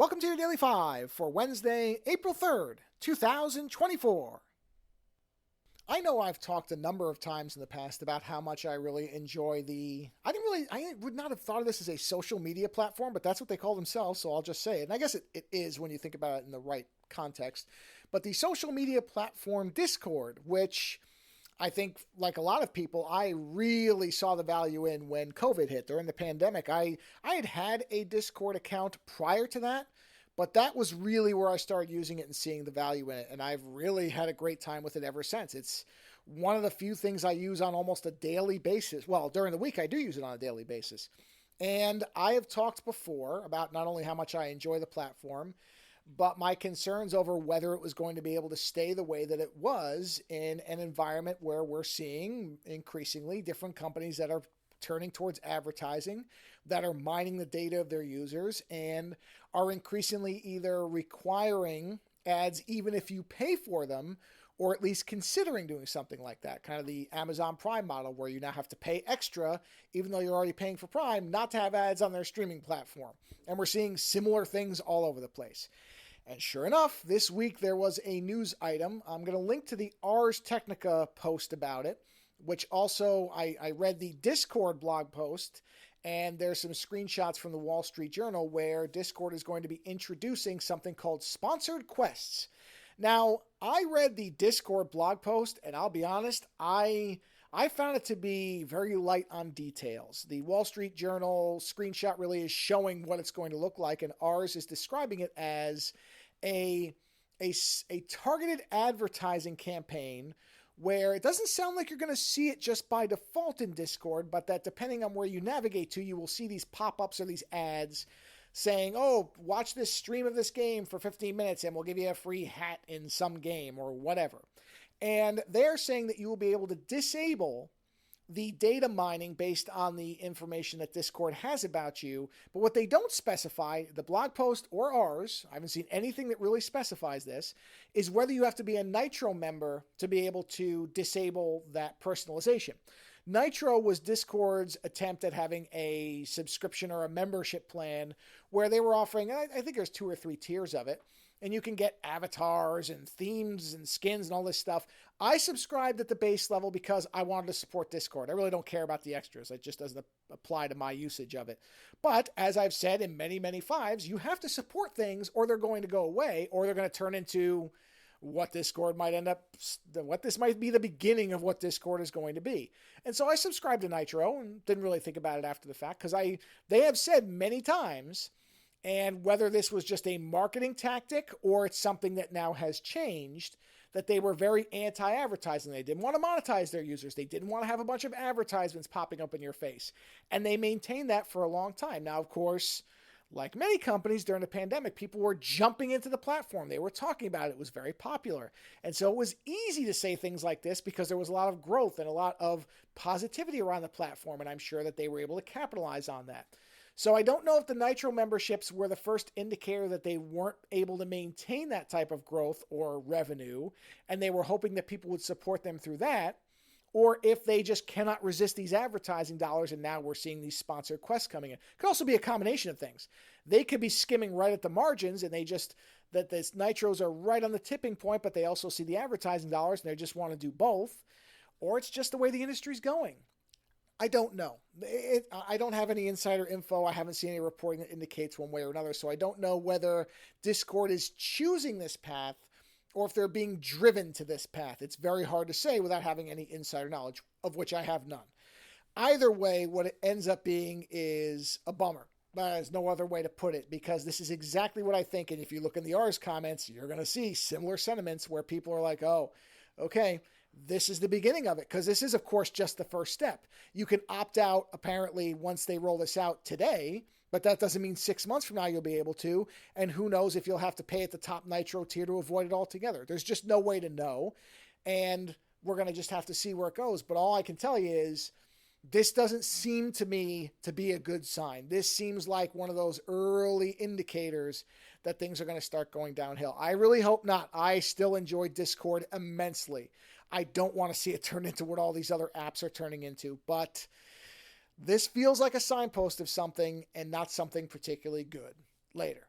Welcome to your Daily 5 for Wednesday, April 3rd, 2024. I know I've talked a number of times in the past about how much I really enjoy I would not have thought of this as a social media platform, but that's what they call themselves, so I'll just say it. And I guess it is when you think about it in the right context. But the social media platform Discord, which I think, like a lot of people, I really saw the value in when COVID hit during the pandemic. I had a Discord account prior to that, but that was really where I started using it and seeing the value in it. And I've really had a great time with it ever since. It's one of the few things I use on almost a daily basis. Well, during the week, I do use it on a daily basis. And I have talked before about not only how much I enjoy the platform, but my concerns over whether it was going to be able to stay the way that it was in an environment where we're seeing increasingly different companies that are turning towards advertising, that are mining the data of their users, and are increasingly either requiring ads even if you pay for them, or at least considering doing something like that. Kind of the Amazon Prime model where you now have to pay extra, even though you're already paying for Prime, not to have ads on their streaming platform. And we're seeing similar things all over the place. And sure enough, this week there was a news item. I'm going to link to the Ars Technica post about it, which also I read the Discord blog post, and there's some screenshots from the Wall Street Journal where Discord is going to be introducing something called sponsored quests. Now, I read the Discord blog post, and I'll be honest, I found it to be very light on details. The Wall Street Journal screenshot really is showing what it's going to look like, and ours is describing it as a targeted advertising campaign where it doesn't sound like you're going to see it just by default in Discord, but that depending on where you navigate to, you will see these pop-ups or these ads saying, oh, watch this stream of this game for 15 minutes and we'll give you a free hat in some game or whatever. And they're saying that you will be able to disable the data mining based on the information that Discord has about you. But what they don't specify, the blog post or ours, I haven't seen anything that really specifies this, is whether you have to be a Nitro member to be able to disable that personalization. Nitro was Discord's attempt at having a subscription or a membership plan where they were offering, I think there's 2 or 3 tiers of it, and you can get avatars and themes and skins and all this stuff. I subscribed at the base level because I wanted to support Discord. I really don't care about the extras. It just doesn't apply to my usage of it. But as I've said in many, many fives, you have to support things or they're going to go away or they're going to turn into what Discord might end up, what this might be the beginning of what Discord is going to be. And so I subscribed to Nitro and didn't really think about it after the fact because they have said many times, and whether this was just a marketing tactic or it's something that now has changed, that they were very anti-advertising. They didn't want to monetize their users. They didn't want to have a bunch of advertisements popping up in your face. And they maintained that for a long time. Now, of course, like many companies during the pandemic, people were jumping into the platform. They were talking about it. It was very popular. And so it was easy to say things like this because there was a lot of growth and a lot of positivity around the platform. And I'm sure that they were able to capitalize on that. So I don't know if the Nitro memberships were the first indicator that they weren't able to maintain that type of growth or revenue, and they were hoping that people would support them through that, or if they just cannot resist these advertising dollars and now we're seeing these sponsored quests coming in. It could also be a combination of things. They could be skimming right at the margins and that this Nitros are right on the tipping point, but they also see the advertising dollars and they just want to do both, or it's just the way the industry's going. I don't know. I don't have any insider info. I haven't seen any reporting that indicates one way or another. So I don't know whether Discord is choosing this path or if they're being driven to this path. It's very hard to say without having any insider knowledge, of which I have none. Either way, what it ends up being is a bummer. There's no other way to put it because this is exactly what I think. And if you look in the Rs comments, you're going to see similar sentiments where people are like, oh, okay, this is the beginning of it, because this is, of course, just the first step. You can opt out, apparently, once they roll this out today, but that doesn't mean 6 months from now you'll be able to, and who knows if you'll have to pay at the top Nitro tier to avoid it altogether. There's just no way to know, and we're going to just have to see where it goes. But all I can tell you is this doesn't seem to me to be a good sign. This seems like one of those early indicators that things are going to start going downhill. I really hope not. I still enjoy Discord immensely. I don't want to see it turn into what all these other apps are turning into, but this feels like a signpost of something and not something particularly good. Later.